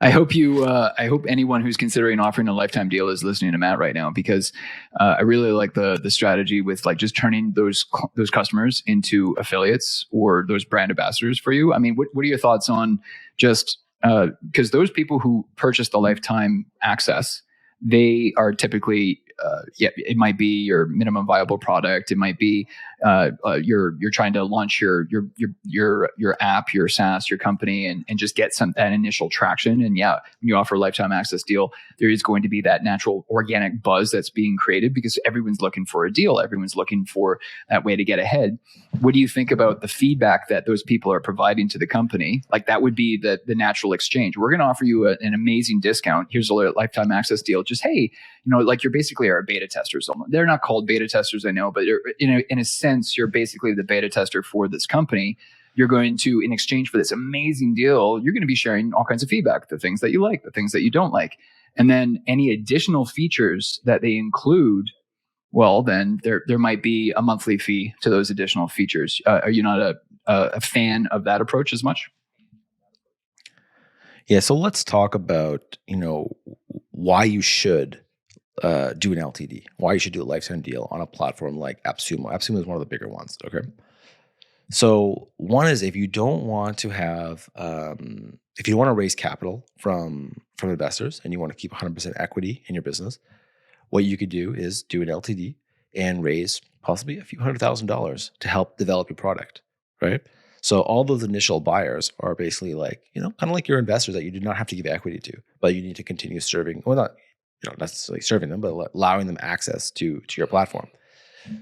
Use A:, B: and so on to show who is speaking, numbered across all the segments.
A: I hope anyone who's considering offering a lifetime deal is listening to Matt right now, because I really like the strategy with like just turning those customers into affiliates or those brand ambassadors for you. I mean, what are your thoughts on just because those people who purchase the lifetime access, they are typically it might be your minimum viable product. It might be you're trying to launch your app, your SaaS, your company, and just get that initial traction. And yeah, when you offer a lifetime access deal, there is going to be that natural organic buzz that's being created because everyone's looking for a deal. Everyone's looking for that way to get ahead. What do you think about the feedback that those people are providing to the company? Like that would be the natural exchange. We're going to offer you an amazing discount. Here's a lifetime access deal. Just, hey, like you're basically our beta testers. They're not called beta testers, I know, but in a sense, you're basically the beta tester for this company. You're going to, in exchange for this amazing deal, you're going to be sharing all kinds of feedback, the things that you like, the things that you don't like. And then any additional features that they include, well, then there might be a monthly fee to those additional features. Are you not a fan of that approach as much?
B: Yeah, so let's talk about, why you should do an LTD, why you should do a lifetime deal on a platform like AppSumo. AppSumo is one of the bigger ones, okay? So one is if you don't want to have, if you want to raise capital from investors and you want to keep 100% equity in your business, what you could do is do an LTD and raise possibly a few $100,000 to help develop your product, right? So all those initial buyers are basically like, kind of like your investors that you do not have to give equity to, but you need to continue serving, well, not necessarily serving them, but allowing them access to your platform.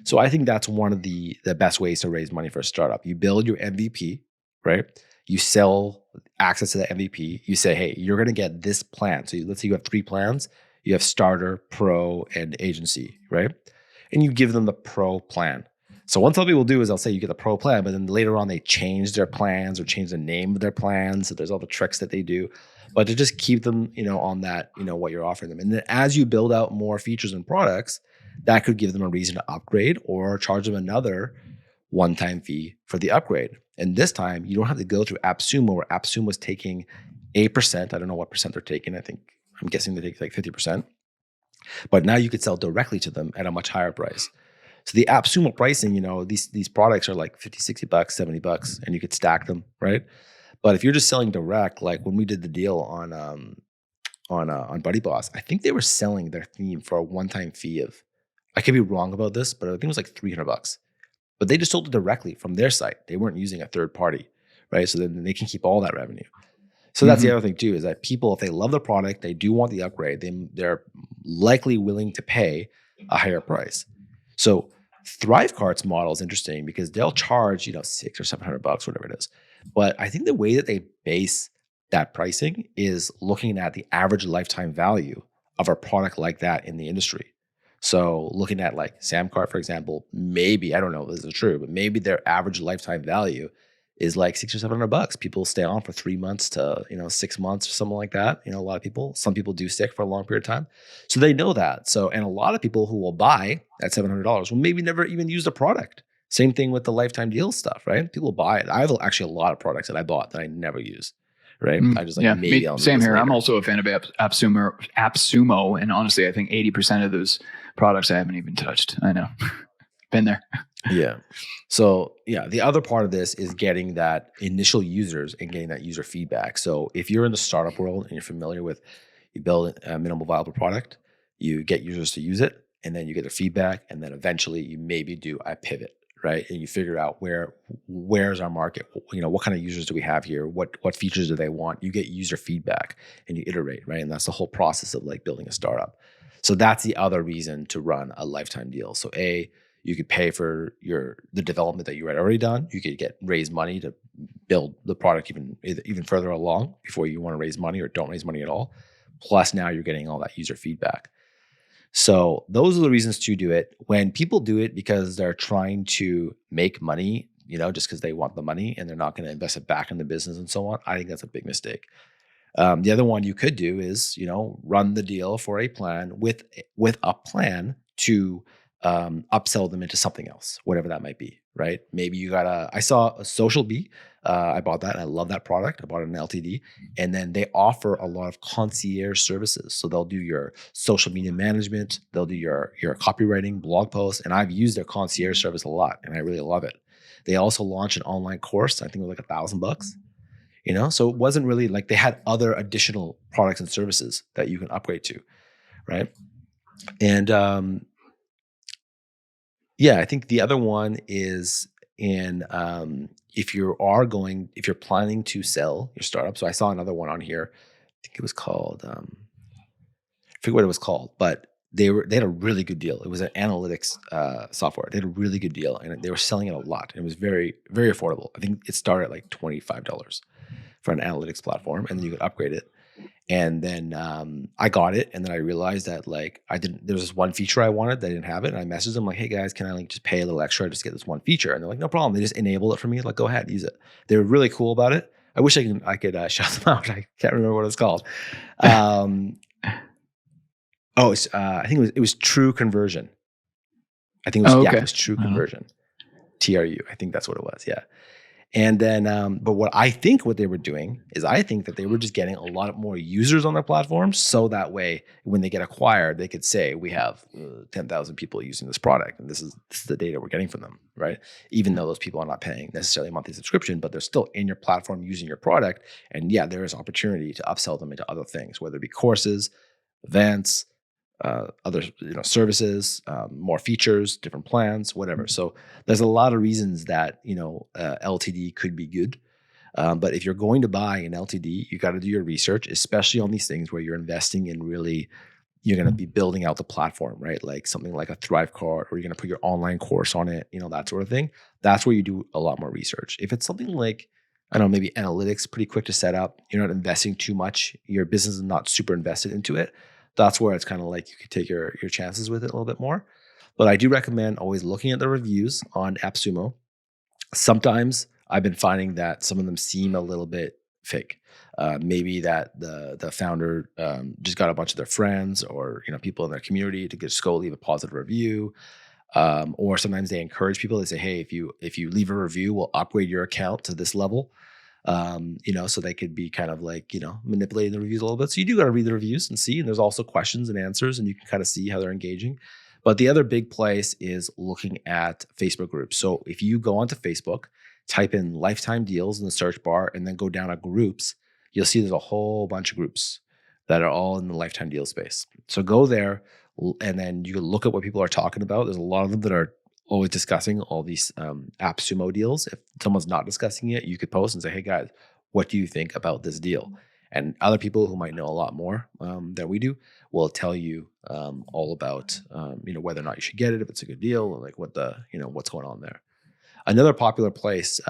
B: So I think that's one of the best ways to raise money for a startup. You build your MVP, right? You sell access to the MVP. You say, hey, you're going to get this plan. So let's say you have 3 plans. You have starter, pro, and agency, right? And you give them the pro plan. So what some people do is they'll say you get the pro plan, but then later on they change their plans or change the name of their plans. So there's all the tricks that they do. But to just keep them, on that, what you're offering them. And then as you build out more features and products, that could give them a reason to upgrade or charge them another one-time fee for the upgrade. And this time, you don't have to go through AppSumo, where AppSumo is taking 8%. I don't know what percent they're taking. I'm guessing they take like 50%. But now you could sell directly to them at a much higher price. So the AppSumo pricing, these products are like 50, 60 bucks, 70 bucks, and you could stack them, right? But if you're just selling direct, like when we did the deal on Buddy Boss, I think they were selling their theme for a one-time fee of, I could be wrong about this, but I think it was like 300 bucks. But they just sold it directly from their site. They weren't using a third party, right? So then they can keep all that revenue. So that's the other thing too, is that people, if they love the product, they do want the upgrade, they're likely willing to pay a higher price. So Thrivecart's model is interesting because they'll charge, $600 or $700, whatever it is. But I think the way that they base that pricing is looking at the average lifetime value of a product like that in the industry. So looking at like Samcart, for example, maybe, I don't know if this is true, but maybe their average lifetime value is like $600 or $700. People stay on for 3 months to 6 months or something like that. A lot of people, some people do stick for a long period of time, so they know that. So, and a lot of people who will buy at $700 will maybe never even use the product. Same thing with the lifetime deal stuff, right? People buy it. I have actually a lot of products that I bought that I never use. Right. I just like maybe I'll
A: same here. Later. I'm also a fan of AppSumo, and honestly, I think 80% of those products I haven't even touched. I know, been there.
B: Yeah. So yeah, the other part of this is getting that initial users and getting that user feedback. So if you're in the startup world and you're familiar with, you build a minimal viable product, you get users to use it, and then you get their feedback, and then eventually you maybe do a pivot. Right, and you figure out where's our market. What kind of users do we have here? What features do they want? You get user feedback and you iterate, right? And that's the whole process of like building a startup. So that's the other reason to run a lifetime deal. So you could pay for the development that you had already done. You could raise money to build the product even further along before you want to raise money or don't raise money at all. Plus now you're getting all that user feedback. So those are the reasons to do it. When people do it because they're trying to make money, just because they want the money and they're not going to invest it back in the business and so on, I think that's a big mistake. The other one you could do is, run the deal for a plan with a plan to upsell them into something else, whatever that might be. right? Maybe you got I saw a Social Bee. I bought that. And I love that product. I bought an LTD. And then they offer a lot of concierge services. So they'll do your social media management. They'll do your copywriting, blog posts. And I've used their concierge service a lot, and I really love it. They also launched an online course. I think it was like $1,000. So it wasn't really like they had other additional products and services that you can upgrade to, right? And I think the other one is if you're planning to sell your startup. So I saw another one on here. I think it was called I forget what it was called, but they had a really good deal. It was an analytics software. They had a really good deal, and they were selling it a lot. And it was very, very affordable. I think it started at like $25 for an analytics platform, and then you could upgrade it. And then I got it, and then I realized that there's this one feature I wanted that I didn't have it, and I messaged them like, "Hey guys, can I just pay a little extra just to get this one feature?" And they're like, "No problem." They just enabled it for me. Like, go ahead, use it. They were really cool about it. I wish I could shout them out. I can't remember what it's called. I think it was True Conversion. I think it was it was True Conversion. TRU. I think that's what it was. Yeah. And then, but what they were doing is I think that they were just getting a lot more users on their platform. So that way, when they get acquired, they could say, we have 10,000 people using this product. And this is the data we're getting from them, right? Even though those people are not paying necessarily a monthly subscription, but they're still in your platform using your product. And yeah, there is opportunity to upsell them into other things, whether it be courses, events, other services, more features, different plans, whatever. So there's a lot of reasons that LTD could be good. But if you're going to buy an LTD, you got to do your research, especially on these things where you're investing in you're going to be building out the platform, right? Like something like a Thrive card, or you're going to put your online course on it, that sort of thing. That's where you do a lot more research. If it's something like, I don't know, maybe analytics, pretty quick to set up, you're not investing too much, your business is not super invested into it, that's where it's kind of like you could take your chances with it a little bit more. But I do recommend always looking at the reviews on AppSumo. Sometimes I've been finding that some of them seem a little bit fake. Maybe that the founder just got a bunch of their friends or people in their community to just go leave a positive review. Or sometimes they encourage people. They say, hey, if you leave a review, we'll upgrade your account to this level. So they could be kind of like, manipulating the reviews a little bit. So you do got to read the reviews and see, and there's also questions and answers, and you can kind of see how they're engaging. But the other big place is looking at Facebook groups. So if you go onto Facebook, type in lifetime deals in the search bar, and then go down to groups, you'll see there's a whole bunch of groups that are all in the lifetime deal space. So go there, and then you can look at what people are talking about. There's a lot of them that are always discussing all these AppSumo deals. If someone's not discussing it, you could post and say, hey guys, what do you think about this deal? And other people who might know a lot more than we do will tell you all about whether or not you should get it, if it's a good deal, or like what's going on there. Another popular place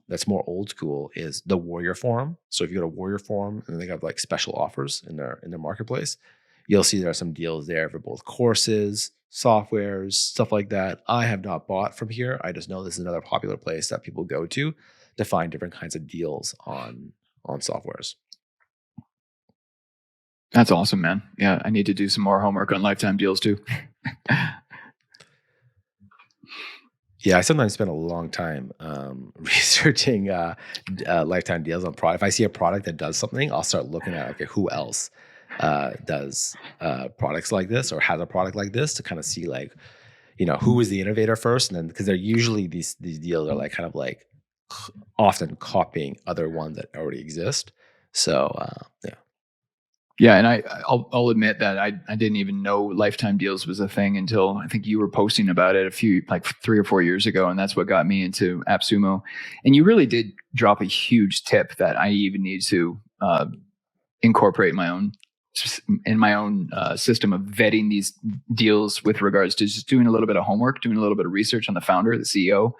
B: that's more old school is the Warrior Forum. So if you go to Warrior Forum, and they have like special offers in their marketplace, you'll see there are some deals there for both courses, softwares, stuff like that. I have not bought from here. I just know this is another popular place that people go to find different kinds of deals on softwares.
A: That's awesome, man. Yeah, I need to do some more homework on lifetime deals too.
B: Yeah, I sometimes spend a long time researching lifetime deals on product. If I see a product that does something, I'll start looking at, okay, who else does products like this or has a product like this, to kind of see like, who is the innovator first. And then, because they're usually these deals are like kind of like often copying other ones that already exist. So yeah.
A: Yeah, and I'll admit that I didn't even know lifetime deals was a thing until I think you were posting about it 3 or 4 years ago, and that's what got me into AppSumo. And you really did drop a huge tip that I even need to incorporate in my own system of vetting these deals with regards to just doing a little bit of homework, doing a little bit of research on the founder, the CEO,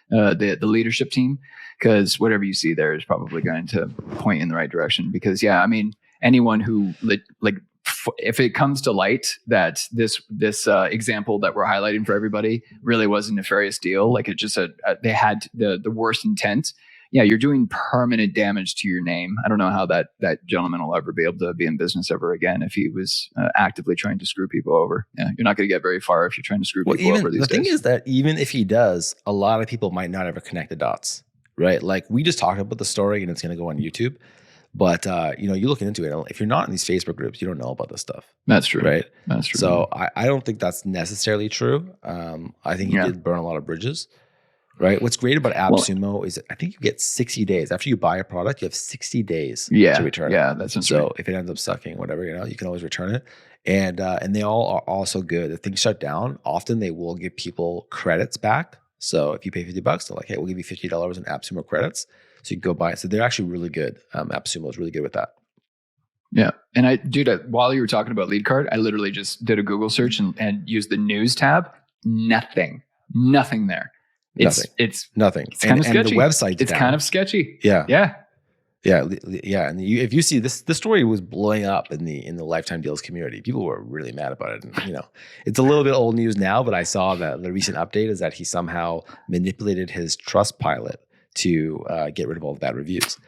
A: the leadership team, because whatever you see there is probably going to point in the right direction. Because yeah, I mean, anyone who if it comes to light that this example that we're highlighting for everybody really was a nefarious deal, like it just they had the worst intent, yeah, you're doing permanent damage to your name. I don't know how that gentleman will ever be able to be in business ever again if he was actively trying to screw people over. Yeah, you're not going to get very far if you're trying to screw people over these days.
B: The thing is that even if he does, a lot of people might not ever connect the dots, right? Like we just talked about the story and it's going to go on YouTube. But you know, you're looking into it. If you're not in these Facebook groups, you don't know about this stuff.
A: That's true,
B: right?
A: That's true.
B: So I don't think that's necessarily true. I think he did burn a lot of bridges, right? What's great about AppSumo is I think you get 60 days after you buy a product. You have 60 days to return it.
A: Yeah, that's
B: so if it ends up sucking, whatever, you know, you can always return it. And they all are also good. If things shut down, often they will give people credits back. So if you pay $50, they're like, hey, we'll give you $50 in AppSumo credits. So you can go buy it. So they're actually really good. AppSumo is really good with that.
A: Yeah. And while you were talking about lead card, I literally just did a Google search and used the news tab. Nothing there. It's
B: nothing.
A: It's kind of sketchy.
B: And the website's
A: it's
B: down.
A: kind of sketchy.
B: Yeah.
A: Yeah.
B: And if you see this story was blowing up in the lifetime deals community. People were really mad about it. And, you know, it's a little bit old news now, but I saw that the recent update is that he somehow manipulated his Trustpilot to get rid of all the bad reviews.